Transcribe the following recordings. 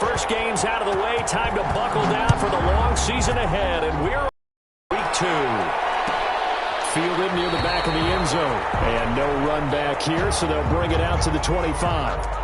first game's out of the way. Time to buckle down for the long season ahead. And we're week 2. Fielded near the back of the end zone. And no run back here, so they'll bring it out to the 25.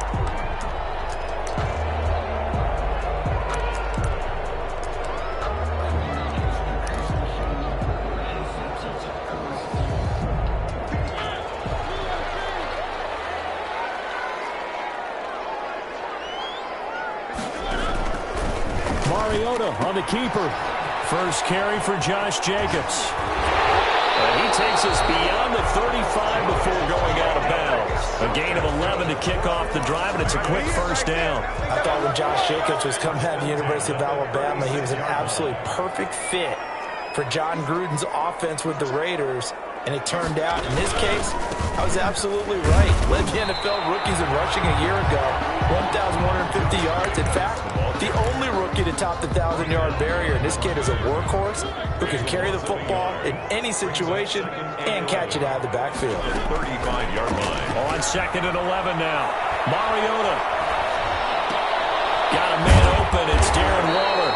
On the keeper. First carry for Josh Jacobs. He takes us beyond the 35 before going out of bounds. A gain of 11 to kick off the drive, and it's a quick first down. I thought when Josh Jacobs was coming out of the University of Alabama, he was an absolutely perfect fit for John Gruden's offense with the Raiders. And it turned out, in this case, I was absolutely right. Led the NFL rookies in rushing a year ago. 1,150 yards. In fact, the only rookie to top the 1,000-yard barrier. And this kid is a workhorse who can carry the football in any situation and catch it out of the backfield. 35-yard line. On 2nd and 11 now. Mariota. Got a man open. It's Darren Waller.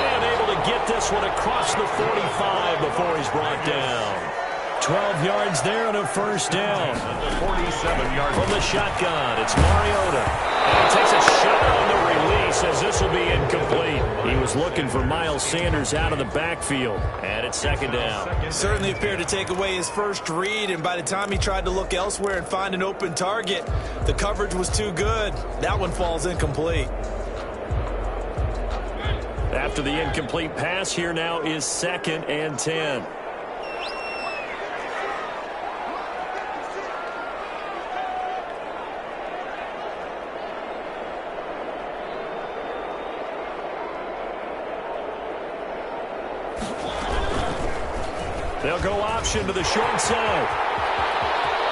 And able to get this one across the 45 before he's brought down. 12 yards there and a first down. 47-yard from the shotgun. It's Mariota. And he takes a shot on the release as this will be incomplete. He was looking for Miles Sanders out of the backfield. And it's 2nd down. Certainly appeared to take away his first read, and by the time he tried to look elsewhere and find an open target, the coverage was too good. That one falls incomplete. After the incomplete pass, here now is 2nd and 10. They'll go option to the short side.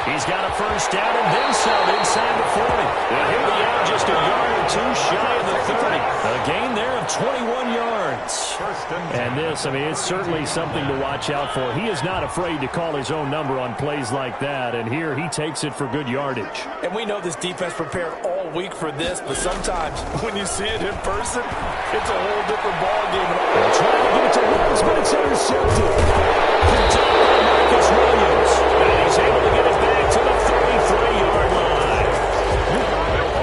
He's got a first down and then some inside the 40. And he'll be out just a yard or two shy of the 30. A gain there of 21 yards. And this, I mean, it's certainly something to watch out for. He is not afraid to call his own number on plays like that. And here he takes it for good yardage. And we know this defense prepared all week for this, but sometimes when you see it in person, it's a whole different ballgame. They're trying to get it to Williams, but it's intercepted. Marcus Williams, and he's able to get it back to the 33-yard line.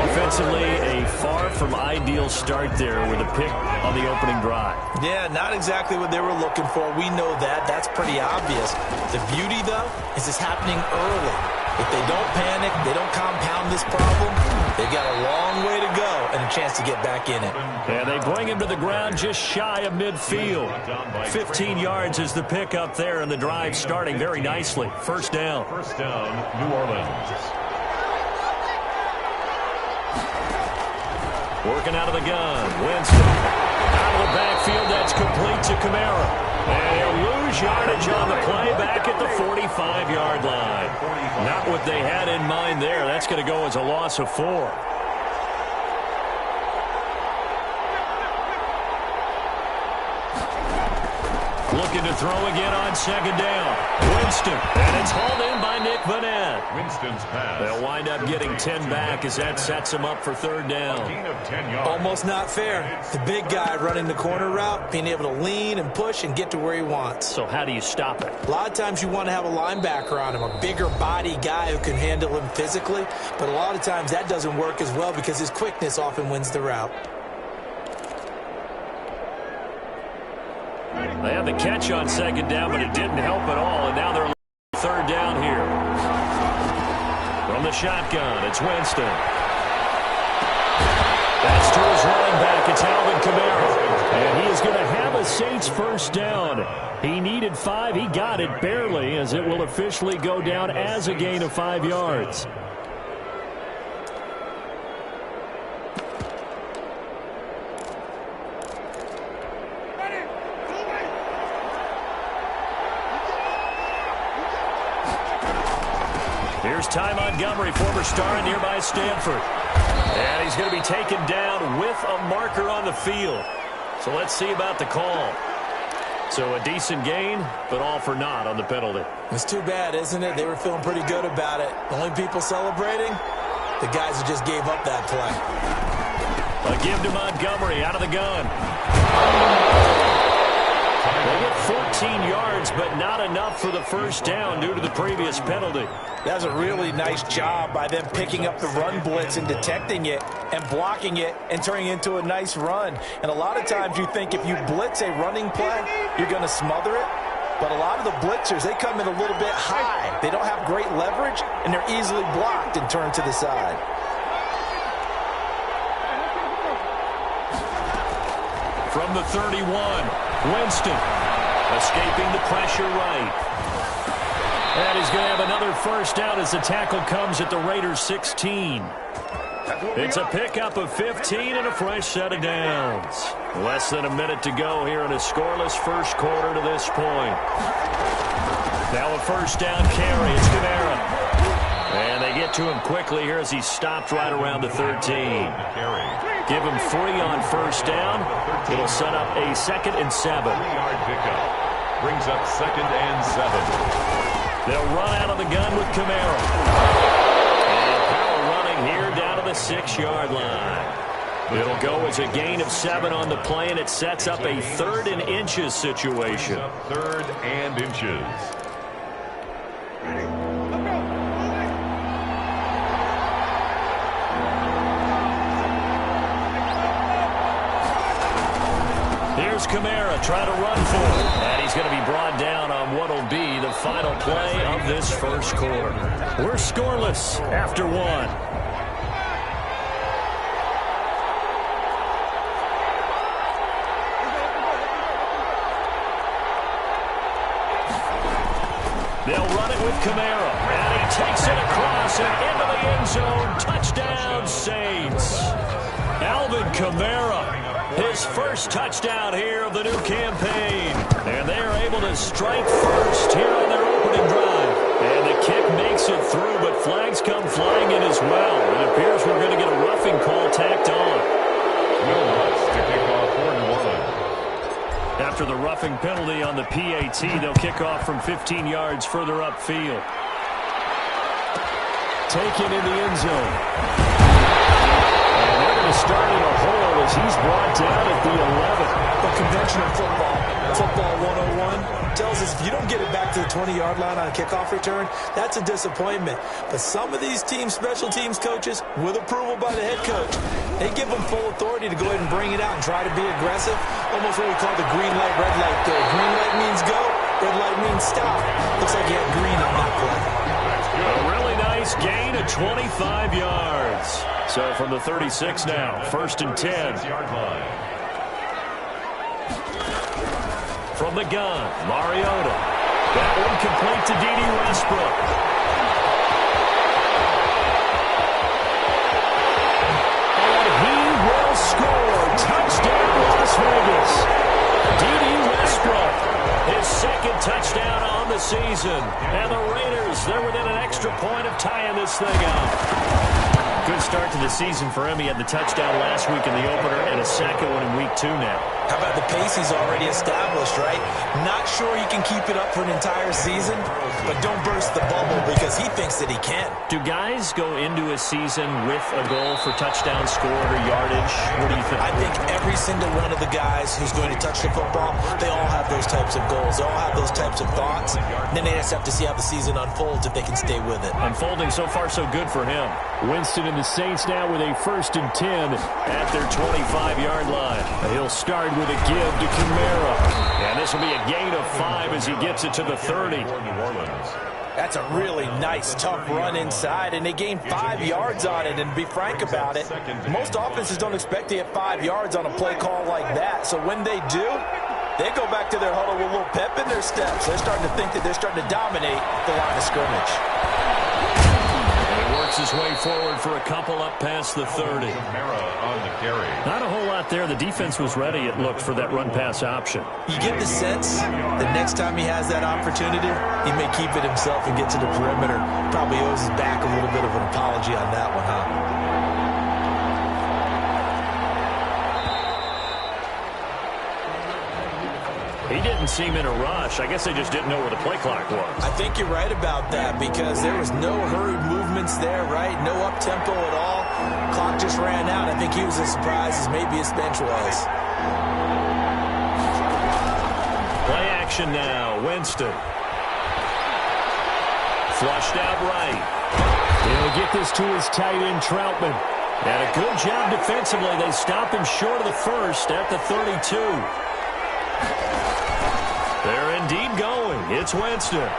Offensively, a far from ideal start there with a pick on the opening drive. Yeah, not exactly what they were looking for. We know that. That's pretty obvious. The beauty, though, is it's happening early. If they don't panic, they don't compound this problem, they've got a long way to go and a chance to get back in it. And they bring him to the ground just shy of midfield. 15 yards is the pickup there, and the drive starting very nicely. First down. First down, New Orleans. Working out of the gun. Winston. Out of the backfield, that's complete to Kamara. And he'll lose yardage on the play back at the 45-yard line. Not what they had in mind there. That's going to go as a loss of 4. Looking to throw again on 2nd down. Winston. And it's hauled in by Nick Vanette. Winston's pass. They'll wind up getting 10 back as that sets them up for 3rd down. Gain of 10 yards. Almost not fair. The big guy running the corner route, being able to lean and push and get to where he wants. So how do you stop it? A lot of times you want to have a linebacker on him, a bigger body guy who can handle him physically. But a lot of times that doesn't work as well because his quickness often wins the route. They had the catch on 2nd down, but it didn't help at all. And now they're 3rd down here. From the shotgun, it's Winston. That's to his running back. It's Alvin Kamara. And he is going to have a Saints first down. He needed 5. He got it barely, as it will officially go down as a gain of 5 yards. Here's Ty Montgomery, former star in nearby Stanford. And he's going to be taken down with a marker on the field. So let's see about the call. So a decent gain, but all for naught on the penalty. It's too bad, isn't it? They were feeling pretty good about it. The only people celebrating, the guys who just gave up that play. A give to Montgomery out of the gun. They get 14 yards, but not enough for the first down due to the previous penalty. That's a really nice job by them picking up the run blitz and detecting it and blocking it and turning it into a nice run. And a lot of times you think if you blitz a running play, you're going to smother it. But a lot of the blitzers, they come in a little bit high. They don't have great leverage, and they're easily blocked and turned to the side. From the 31, Winston escaping the pressure right. And he's going to have another first down as the tackle comes at the Raiders' 16. It's a pickup of 15 and a fresh set of downs. Less than a minute to go here in a scoreless first quarter to this point. Now a first down carry. It's Kamara. And they get to him quickly here as he stopped right around the 13. Give him 3 on first down. It'll set up a 2nd and 7. 3-yard pickup. Brings up 2nd and 7. They'll run out of the gun with Kamara. And power running here down to the 6-yard line. It'll go as a gain of 7 on the play, and it sets up a 3rd and inches situation. 3rd and inches. Here's Kamara trying to run for it. And he's going to be brought down on what will be the final play of this first quarter. We're scoreless after 1. They'll run it with Kamara. And he takes it across and into the end zone. Touchdown, Saints. Alvin Kamara. His first touchdown here of the new campaign. And they are able to strike first here on their opening drive. And the kick makes it through, but flags come flying in as well. It appears we're going to get a roughing call tacked on. Will Lutz to kick off for New Orleans. After the roughing penalty on the PAT, they'll kick off from 15 yards further upfield. Taken in the end zone. And they're going to start in a hole as he's brought down at the 11. But conventional football 101, tells us if you don't get it back to the 20-yard line on a kickoff return, that's a disappointment. But some of these special teams coaches, with approval by the head coach, they give them full authority to go ahead and bring it out and try to be aggressive. Almost what we call the green light, red light there. Green light means go, red light means stop. Looks like he had green on that play. A really nice gain of 25 yards. So from the 36 now, 1st and 10. 6-yard line. From the gun, Mariota. That one complete to D.D. Westbrook. And he will score. Touchdown, Las Vegas. D.D. Westbrook, his 2nd touchdown on the season. And the Raiders, they're within an extra point of tying this thing up. Good start to the season for him. He had the touchdown last week in the opener and a second one in week 2 now. How about the pace he's already established, right? Not sure he can keep it up for an entire season, but don't burst the bubble because he thinks that he can. Do guys go into a season with a goal for touchdown scored or yardage? What do you think? I think every single one of the guys who's going to touch the football, they all have those types of goals. They all have those types of thoughts. And then they just have to see how the season unfolds if they can stay with it. Unfolding so far so good for him. Winston and the Saints now with a 1st and 10 at their 25-yard line. He'll start with a give to Kamara. And this will be a gain of 5 as he gets it to the 30. That's a really nice, tough run inside, and they gained 5 yards on it. And to be frank about it, most offenses don't expect to get 5 yards on a play call like that. So when they do, they go back to their huddle with a little pep in their steps. They're starting to think that they're starting to dominate the line of scrimmage. His way forward for a couple up past the 30. Not a whole lot there. The defense was ready, it looked, for that run-pass option. You get the sense that next time he has that opportunity, he may keep it himself and get to the perimeter. Probably owes his back a little bit of an apology on that one, huh? He didn't seem in a rush. I guess they just didn't know where the play clock was. I think you're right about that because there was no hurried movements there, right? No up-tempo at all. Clock just ran out. I think he was as surprised as maybe his bench was. Play action now. Winston. Flushed out right. He'll get this to his tight end, Troutman. And a good job defensively. They stop him short of the first at the 32. They're indeed going. It's Winston. Open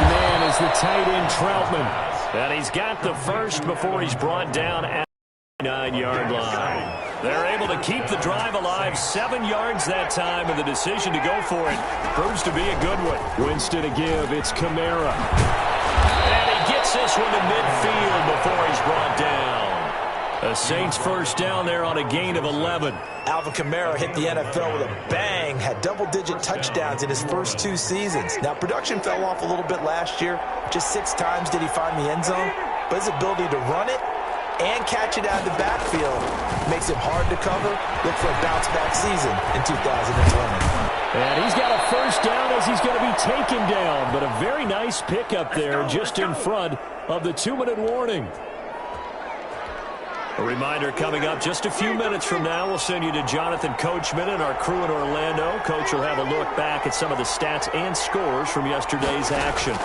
man is the tight end, Troutman. And he's got the first before he's brought down at the 9-yard line. They're able to keep the drive alive, 7 yards that time, and the decision to go for it proves to be a good one. Winston to give. It's Kamara. And he gets this one to midfield before he's brought down. A Saints first down there on a gain of 11. Alvin Kamara hit the NFL with a bang, had double-digit touchdowns in his first 2 seasons. Now, production fell off a little bit last year. Just 6 times did he find the end zone. But his ability to run it and catch it out of the backfield makes him hard to cover. Look for a bounce-back season in 2020. And he's got a first down as he's going to be taken down. But a very nice pickup there just in front of the 2-minute warning. A reminder coming up just a few minutes from now. We'll send you to Jonathan Coachman and our crew in Orlando. Coach will have a look back at some of the stats and scores from yesterday's action.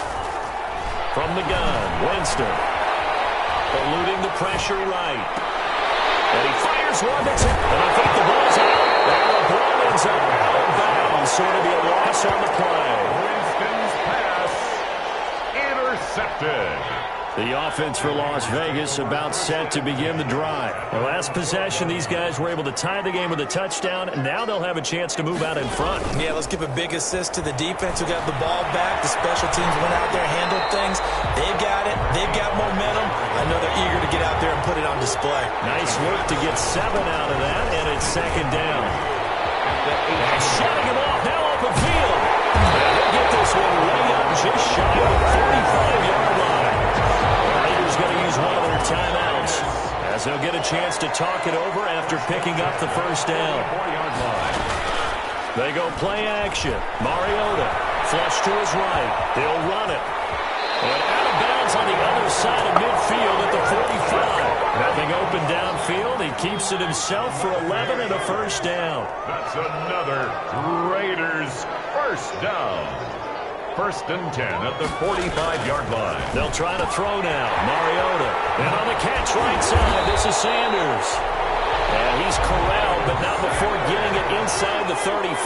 From the gun, Winston. Eluding the pressure right. And he fires one that's it. And I think the ball's out. And the ball ends up out of bounds. So it'll be a loss on the play. Winston's pass intercepted. The offense for Las Vegas about set to begin the drive. The last possession, these guys were able to tie the game with a touchdown, and now they'll have a chance to move out in front. Yeah, let's give a big assist to the defense who got the ball back. The special teams went out there, handled things. They've got it. They've got momentum. I know they're eager to get out there and put it on display. Nice work to get 7 out of that, and it's second down. And shutting him off, now open field. And they'll get this one way up just shy of the 45-yard line. Going to use one of their timeouts as they'll get a chance to talk it over after picking up the first down. They go play action. Mariota flush to his right. He'll run it. And out of bounds on the other side of midfield at the 45. Nothing open downfield. He keeps it himself for 11 and a first down. That's another Raiders first down. First and 10 at the 45-yard line. They'll try to throw now. Mariota. And on the catch right side, this is Sanders. And he's corralled, but not before getting it inside the 35.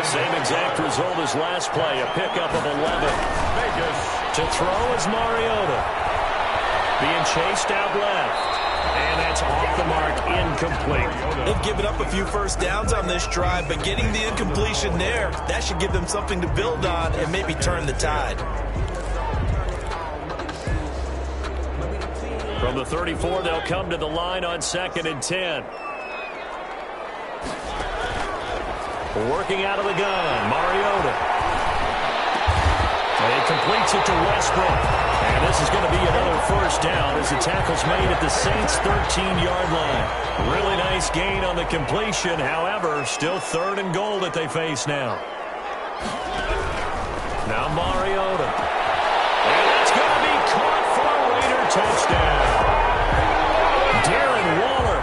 Same exact result as last play, a pickup of 11. Vegas. To throw is Mariota. Being chased out left. And that's off the mark, incomplete. They've given up a few first downs on this drive, but getting the incompletion there, that should give them something to build on and maybe turn the tide. From the 34, they'll come to the line on 2nd and 10. Working out of the gun, Mariota. And he completes it to Westbrook. And this is going to be another first down as the tackle's made at the Saints' 13-yard line. Really nice gain on the completion. However, still 3rd and goal that they face now. Now Mariota. And that's going to be caught for a Raider touchdown. Darren Waller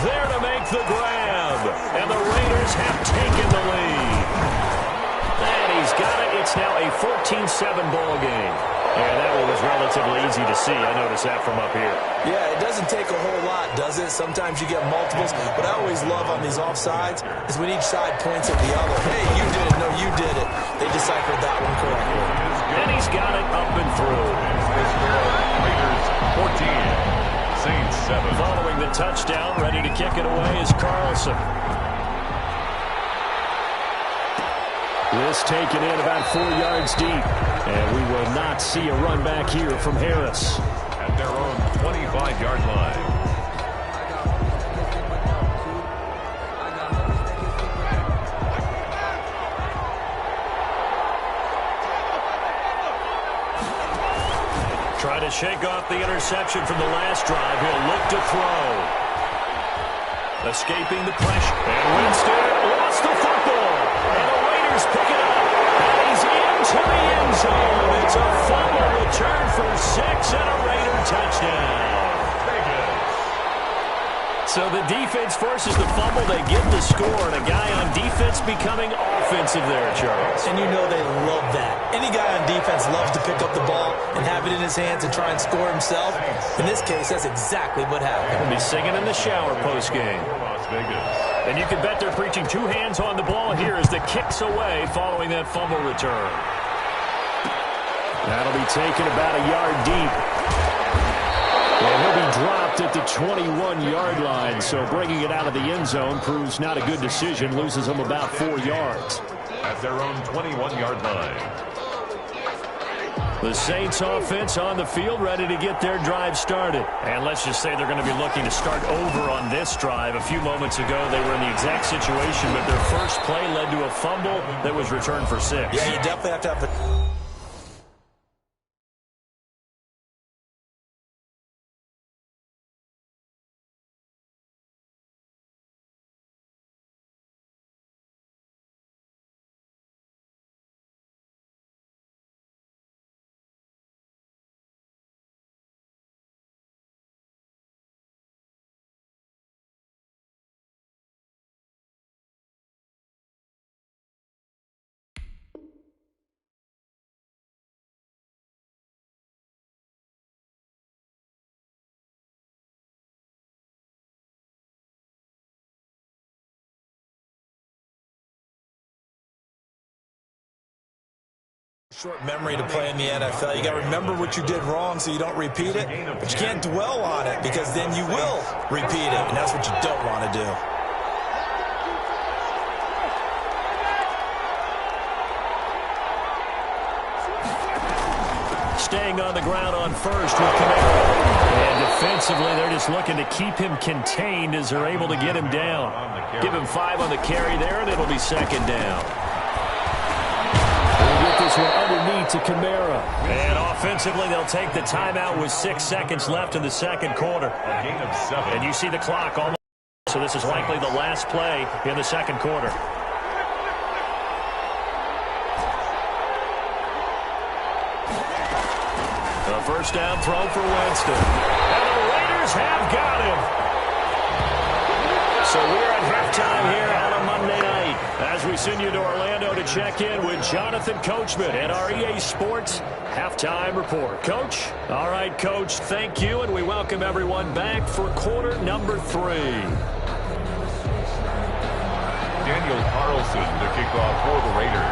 there to make the grab. And the Raiders have taken the lead. And he's got it. It's now a 14-7 ball game. And that one was relatively easy to see. I noticed that from up here. Yeah, it doesn't take a whole lot, does it? Sometimes you get multiples. What I always love on these offsides is when each side points at the other. Hey, you did it. No, you did it. They deciphered that one correctly. And he's got it up and through. Raiders 14, Saints 7. Following the touchdown, ready to kick it away is Carlson. This taken in about 4 yards deep. And we will not see a run back here from Harris. At their own 25-yard line. Try to shake off the interception from the last drive. He'll look to throw. Escaping the pressure. And Winston lost the football. And the Raiders pick it up. And he's into the end zone. It's a fumble return for 6 and a Raider touchdown. So the defense forces the fumble. They get the score, and a guy on defense becoming offensive there, Charles. And you know they love that. Any guy on defense loves to pick up the ball and have it in his hands and try and score himself. In this case, that's exactly what happened. He'll be singing in the shower post-game. And you can bet they're preaching 2 hands on the ball here as the kick's away following that fumble return. That'll be taken about a yard deep. And he'll be dropped at the 21-yard line, so bringing it out of the end zone proves not a good decision, loses them about 4 yards. At their own 21-yard line. The Saints offense on the field, ready to get their drive started. And let's just say they're going to be looking to start over on this drive. A few moments ago, they were in the exact situation, but their first play led to a fumble that was returned for 6. Yeah, you definitely have to have the... Short memory to play in the NFL. You got to remember what you did wrong so you don't repeat it, but you can't dwell on it because then you will repeat it, and that's what you don't want to do. Staying on the ground on first with Camaro. And defensively, they're just looking to keep him contained as they're able to get him down. Give him 5 on the carry there, and it'll be 2nd down. This one underneath to Camaro. And offensively, they'll take the timeout with 6 seconds left in the second quarter. A gain of 7. And you see the clock almost. So this is likely the last play in the second quarter. A first down throw for Winston. And the Raiders have got him. So we're at halftime here on a Monday night as we send you to Orlando to check in with Jonathan Coachman at our EA Sports Halftime Report. Coach? All right, Coach, thank you, and we welcome everyone back for quarter number 3. Daniel Carlson to kick off for the Raiders.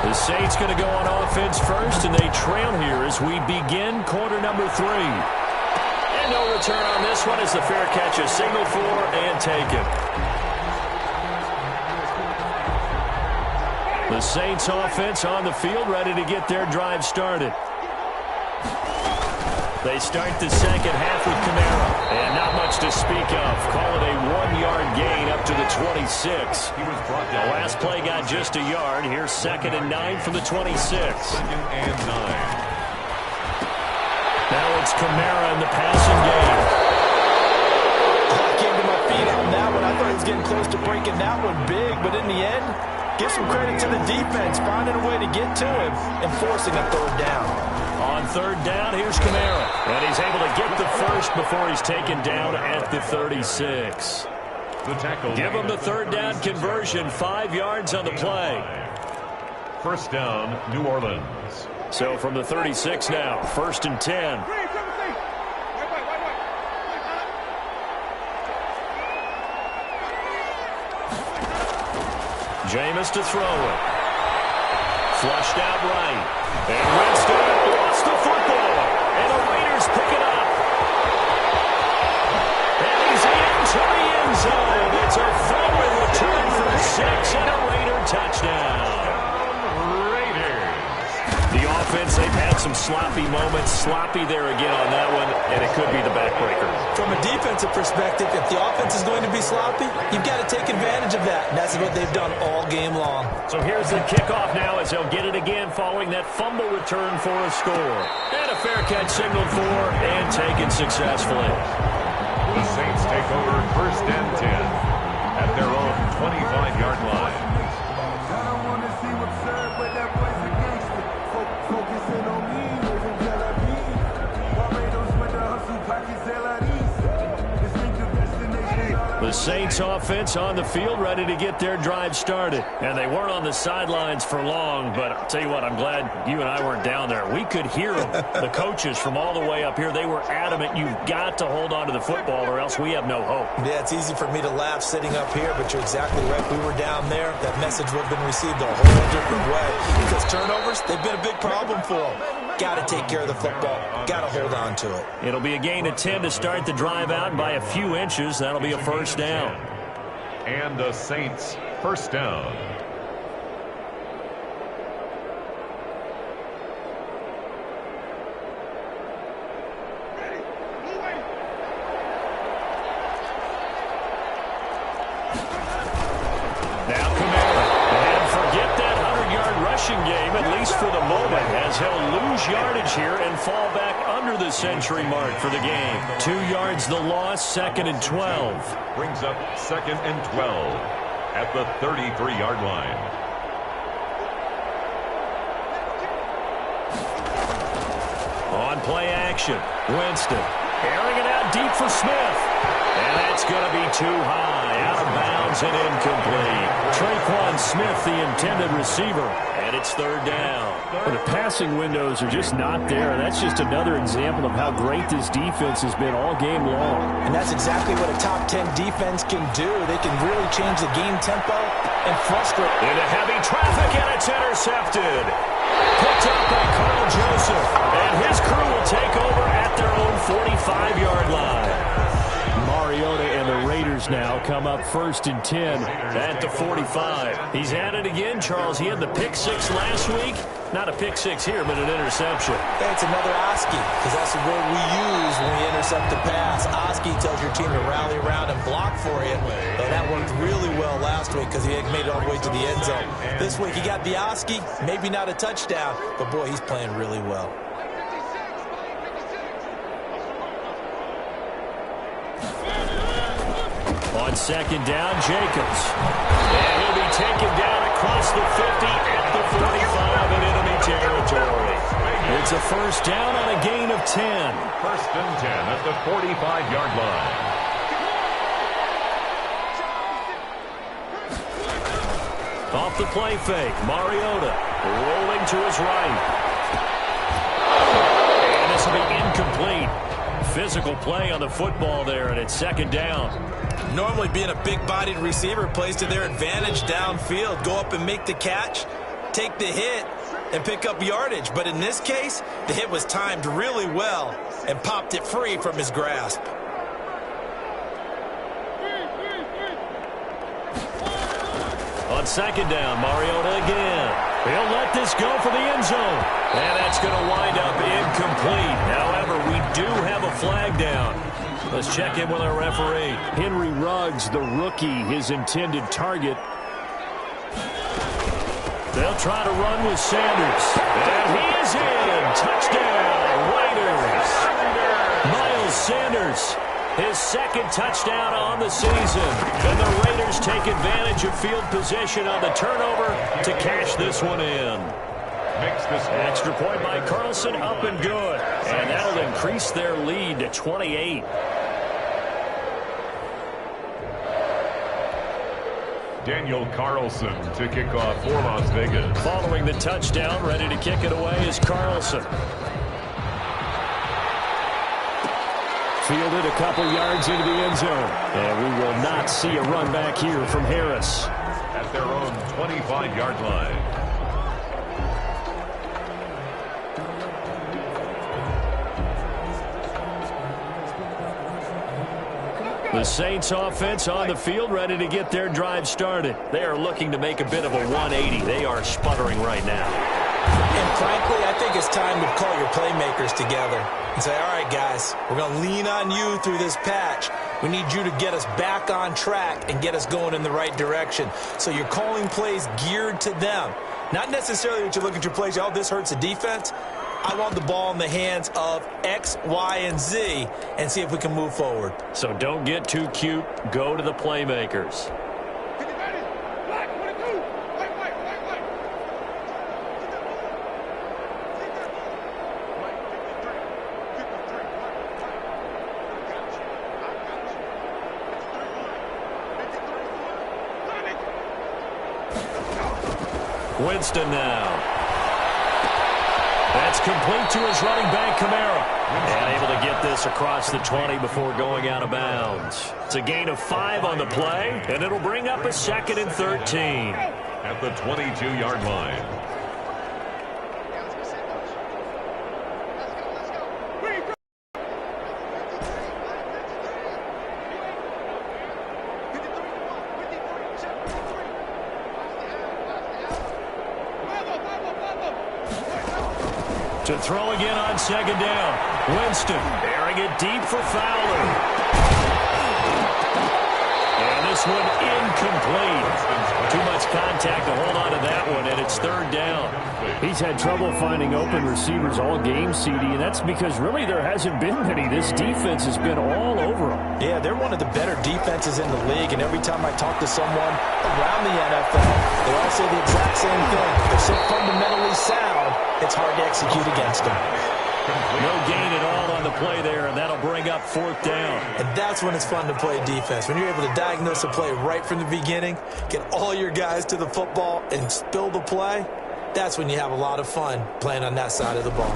The Saints going to go on offense first, and they trail here as we begin quarter number 3. And no return on this one as the fair catch is signaled for and taken. The Saints offense on the field, ready to get their drive started. They start the second half with Camaro. And not much to speak of. Call it a 1-yard gain up to the 26. The last play got just a yard. Here's 2nd and 9 from the 26. 2nd and 9. Now it's Camaro in the passing game. I came to my feet on that one. I thought he was getting close to breaking that one big, but in the end, give some credit to the defense, finding a way to get to him and forcing a 3rd down. On 3rd down, here's Camaro. And he's able to get the first before he's taken down at the 36. The tackle. Give him the 3rd down conversion, 5 yards on the play. First down, New Orleans. So from the 36 now, 1st and 10. Jameis to throw it. Flushed out right. And Winston lost the football. And the Raiders pick it up. And he's into the end zone. It's a fumble return for 6 and a Raider touchdown. The offense, they've had some sloppy moments. Sloppy there again on that one, and it could be the backbreaker. From a defensive perspective, if the offense is going to be sloppy, you've got to take advantage of that. And that's what they've done all game long. So here's the kickoff now as they'll get it again following that fumble return for a score. And a fair catch signaled for and taken successfully. The Saints take over 1st and 10. at their own 25-yard line. The Saints offense on the field ready to get their drive started. And they weren't on the sidelines for long, but I'll tell you what, I'm glad you and I weren't down there. We could hear them. The coaches from all the way up here, they were adamant, you've got to hold on to the football or else we have no hope. Yeah, it's easy for me to laugh sitting up here, but you're exactly right. We were down there. That message would have been received a whole different way. Because turnovers, they've been a big problem for them. Got to take care of the football. Got to hold on to it. It'll be a gain of 10 to start the drive out by a few inches. That'll be a first down. And the Saints first down. Now Kamara. And forget that 100-yard rushing game, at least for the moment, as he'll lose yardage here and fall back under the century mark for the game. 2 yards the loss, 2nd and 12. Brings up 2nd and 12 at the 33-yard line. On play action, Winston airing it out deep for Smith. And that's going to be too high, out of bounds and incomplete. Traquan Smith, the intended receiver, and it's 3rd down. Well, the passing windows are just not there. That's just another example of how great this defense has been all game long. And that's exactly what a top 10 defense can do. They can really change the game tempo and frustrate. Into heavy traffic, and it's intercepted. Picked up by Carl Joseph, and his crew will take over at their own 45-yard line. Mariota and the Raiders now come up 1st and 10 at the 45. He's at it again, Charles. He had the pick 6 last week. Not a pick 6 here, but an interception. Hey, it's another Oski, because that's the word we use when we intercept a pass. Oski tells your team to rally around and block for you. And that worked really well last week because he made it all the way to the end zone. This week he got the Oski, maybe not a touchdown, but boy, he's playing really well. On 2nd down, Jacobs. And he'll be taken down across the 50 at the 45 in enemy territory. It's a first down on a gain of 10. 1st and 10 at the 45-yard line. Off the play fake, Mariota rolling to his right. And this will be incomplete. Physical play on the football there, and it's 2nd down. Normally being a big-bodied receiver plays to their advantage downfield. Go up and make the catch, take the hit, and pick up yardage. But in this case, the hit was timed really well and popped it free from his grasp. On 2nd down, Mariota again. He'll let this go for the end zone. And that's going to wind up incomplete. However, we do have a flag down. Let's check in with our referee. Henry Ruggs, the rookie, his intended target. They'll try to run with Sanders. And he is in. Touchdown, Raiders. Miles Sanders, his 2nd touchdown on the season. And the Raiders take advantage of field position on the turnover to cash this one in. Extra point by Carlson, up and good. And that'll increase their lead to 28. Daniel Carlson to kick off for Las Vegas. Following the touchdown, ready to kick it away is Carlson. Fielded a couple yards into the end zone. And we will not see a run back here from Harris. At their own 25-yard line. The Saints offense on the field ready to get their drive started. They are looking to make a bit of a 180. They are sputtering right now. And frankly, I think it's time to call your playmakers together and say, all right, guys, we're going to lean on you through this patch. We need you to get us back on track and get us going in the right direction. So you're calling plays geared to them. Not necessarily that you look at your plays, oh, this hurts the defense. I want the ball in the hands of X, Y, and Z and see if we can move forward. So don't get too cute. Go to the playmakers. Winston now. That's complete to his running back, Kamara. And able to get this across the 20 before going out of bounds. It's a gain of 5 on the play, and it'll bring up a 2nd and 13. At the 22-yard line. To throw again on 2nd down. Winston airing it deep for Fowler. And this one incomplete. Too much contact to hold on to that one, and it's 3rd down. He's had trouble finding open receivers all game, CD, and that's because really there hasn't been many. This defense has been all over them. Yeah, they're one of the better defenses in the league, and every time I talk to someone around the NFL, they all say the exact same thing. They're so fundamentally sound, it's hard to execute against them. No gain at all on the play there, and that'll bring up 4th down. And that's when it's fun to play defense. When you're able to diagnose a play right from the beginning, get all your guys to the football, and spill the play, that's when you have a lot of fun playing on that side of the ball.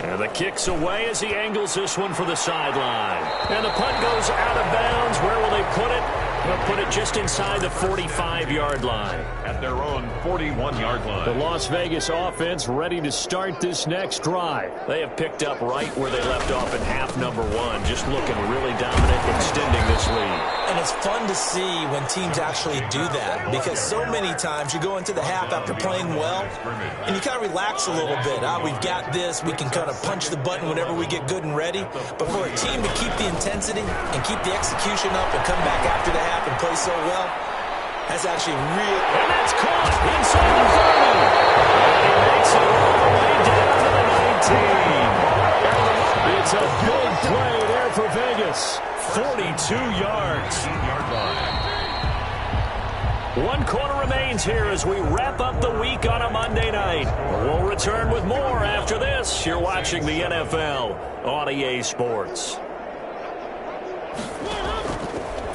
And the kick's away as he angles this one for the sideline. And the punt goes out of bounds. Where will they put it? They'll put it just inside the 45-yard line. At their own 41-yard line. The Las Vegas offense ready to start this next drive. They have picked up right where they left off in half number 1. Just looking really dominant, extending this lead. And it's fun to see when teams actually do that, because so many times you go into the half after playing well, and you kind of relax a little bit. We've got this. We can kind of punch the button whenever we get good and ready. But for a team to keep the intensity and keep the execution up and come back after the half and play so well, that's actually real. And that's caught inside the 30. And he makes it all the way down to the 19. It's a big play there for Vegas. 42 yards. 18-yard line. 1 quarter remains here as we wrap up the week on a Monday night. We'll return with more after this. You're watching the NFL on EA Sports.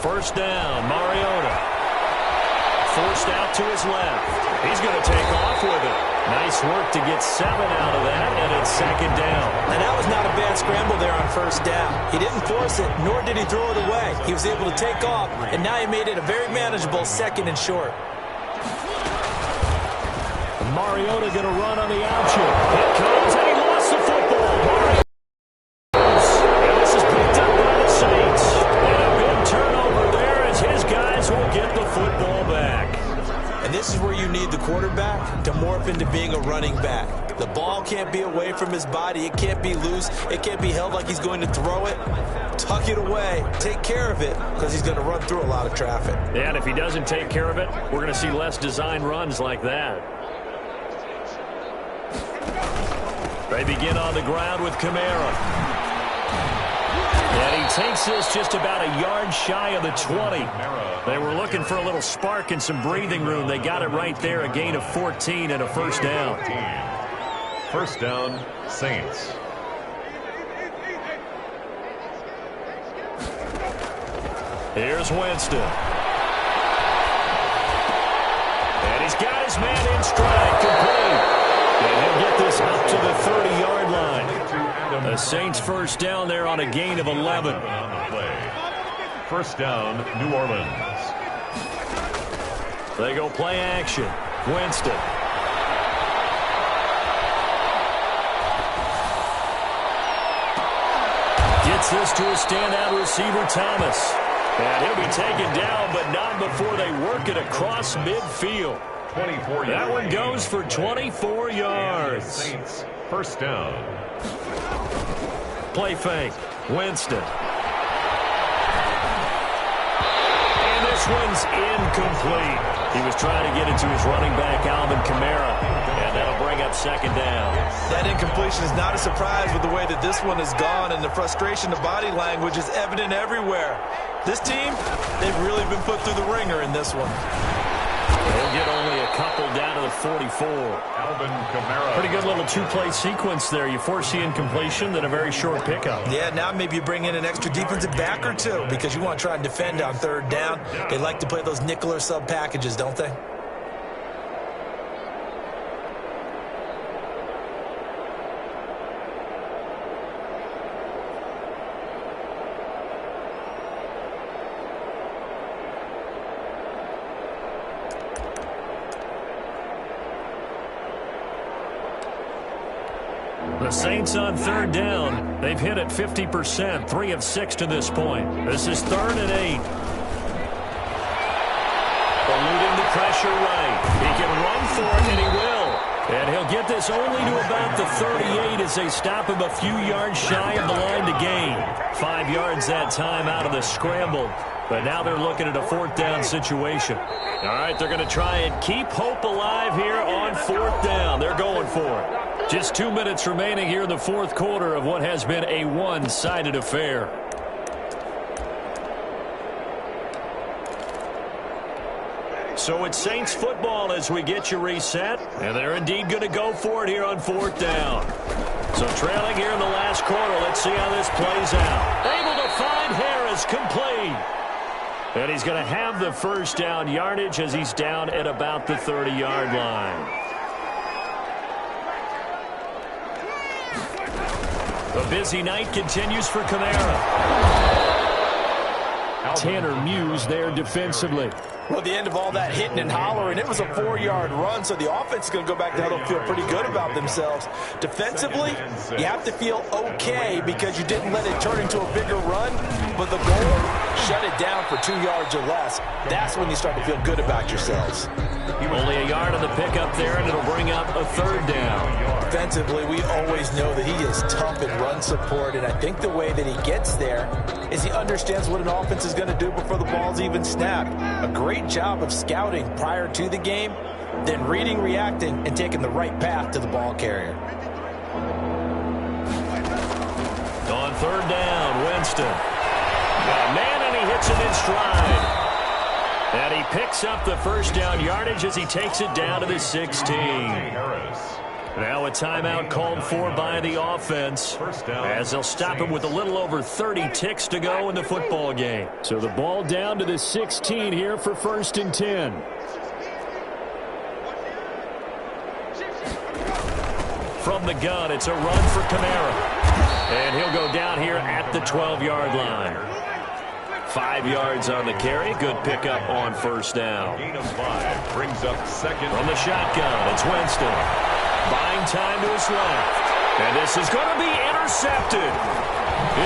1st down, Mariota. Forced out to his left. He's going to take off with it. Nice work to get 7 out of that, and it's 2nd down. And that was not a bad scramble there on 1st down. He didn't force it, nor did he throw it away. He was able to take off, and now he made it a very manageable 2nd and short. And Mariota going to run on the option. It comes, and he lost the football. And this is picked up by the Saints. And a good turnover there as his guys will get the football back. And this is where you need the quarterback to morph into being a running back. The ball can't be away from his body. It can't be loose. It can't be held like he's going to throw it. Tuck it away. Take care of it, because he's going to run through a lot of traffic. And if he doesn't take care of it, we're going to see less design runs like that. They begin on the ground with Kamara. And he takes this just about a yard shy of the 20. They were looking for a little spark and some breathing room. They got it right there, a gain of 14 and a 1st down. 1st down, Saints. Here's Winston. And he's got his man in stride, complete. And he'll get this up to the 30-yard line. The Saints 1st down there on a gain of 11. 1st down, New Orleans. They go play action. Winston. Gets this to a standout receiver, Thomas. And he'll be taken down, but not before they work it across midfield. 24 yards. That one goes for 24 yards. Saints, 1st down. Play fake. Winston. And this one's incomplete. He was trying to get it to his running back, Alvin Kamara. And that'll bring up 2nd down. That incompletion is not a surprise with the way that this one has gone, and the frustration, the body language is evident everywhere. This team, they've really been put through the ringer in this one. They'll get only a couple down to the 44. Alvin Kamara. Pretty good little 2-play sequence there. You force the incompletion, then a very short pickup. Yeah, now maybe you bring in an extra defensive back or two because you want to try and defend on 3rd down. They like to play those nickel or sub packages, don't they? The Saints on third down. They've hit it 50%, 3 of 6 to this point. This is 3rd and 8. Eluding the pressure right. He can run for it, and he will. And he'll get this only to about the 38 as they stop him a few yards shy of the line to gain. 5 yards that time out of the scramble. But now they're looking at a 4th down situation. All right, they're going to try and keep hope alive here on 4th down. They're going for it. Just 2 minutes remaining here in the 4th quarter of what has been a one-sided affair. So it's Saints football as we get you reset. And they're indeed going to go for it here on 4th down. So trailing here in the last quarter. Let's see how this plays out. Able to find Harris, complete. And he's going to have the first down yardage as he's down at about the 30-yard line. The busy night continues for Kamara. Tanner Muse there defensively. Well, at the end of all that hitting and hollering, it was a 4-yard run, so the offense is going to go back there. They'll feel pretty good about themselves. Defensively, you have to feel okay because you didn't let it turn into a bigger run, but the goal, shut it down for 2 yards or less. That's when you start to feel good about yourselves. Only a yard on the pickup there, and it'll bring up a 3rd down. Defensively, we always know that he is tough in run support, and I think the way that he gets there is he understands what an offense is going to do before the ball's even snapped. A great job of scouting prior to the game, then reading, reacting, and taking the right path to the ball carrier. On 3rd down, Winston. Got a man, and he hits it in stride. And he picks up the first down yardage as he takes it down to the 16. Now a timeout called for by the offense as they'll stop him with a little over 30 ticks to go in the football game. So the ball down to the 16 here for 1st and 10. From the gun, it's a run for Kamara. And he'll go down here at the 12-yard line. 5 yards on the carry. Good pickup on 1st down. Gain of 5 brings up 2nd. From the shotgun, it's Winston. Buying time to his left. And this is going to be intercepted.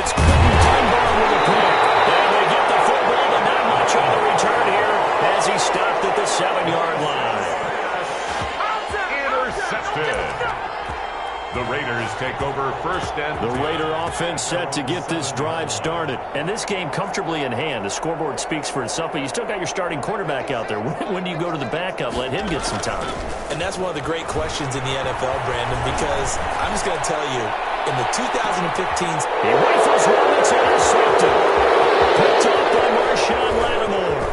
It's Dunbar with a pick. And they get the football, but not much on the return here as he stopped at the 7-yard line. Intercepted. The Raiders take over 1st and The Raider offense set to get this drive started. And this game comfortably in hand. The scoreboard speaks for itself, but you still got your starting quarterback out there. When do you go to the backup? Let him get some time. And that's one of the great questions in the NFL, Brandon, because I'm just going to tell you, in the 2015s, he rifles one that's intercepted. Picked up by Marshawn Lattimore.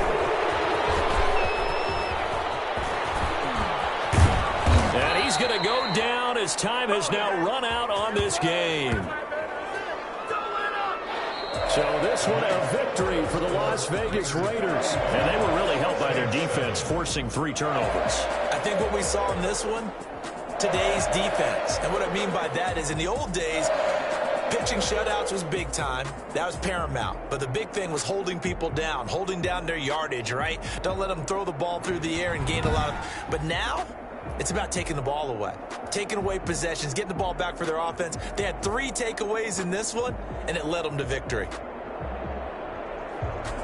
And he's going to go down as time has now run out on this game. So this one a victory for the Las Vegas Raiders. And they were really helped by their defense, forcing 3 turnovers. I think what we saw in this one, today's defense. And what I mean by that is in the old days, pitching shutouts was big time. That was paramount. But the big thing was holding people down, holding down their yardage, right? Don't let them throw the ball through the air and gain a lot of... But now, it's about taking the ball away. Taking away possessions, getting the ball back for their offense. They had 3 takeaways in this one, and it led them to victory.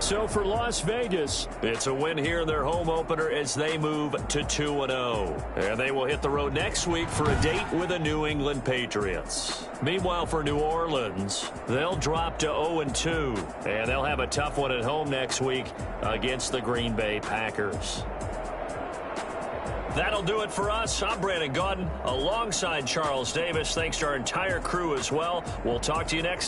So for Las Vegas, it's a win here in their home opener as they move to 2-0. And they will hit the road next week for a date with the New England Patriots. Meanwhile, for New Orleans, they'll drop to 0-2. And they'll have a tough one at home next week against the Green Bay Packers. That'll do it for us. I'm Brandon Gaudin alongside Charles Davis. Thanks to our entire crew as well. We'll talk to you next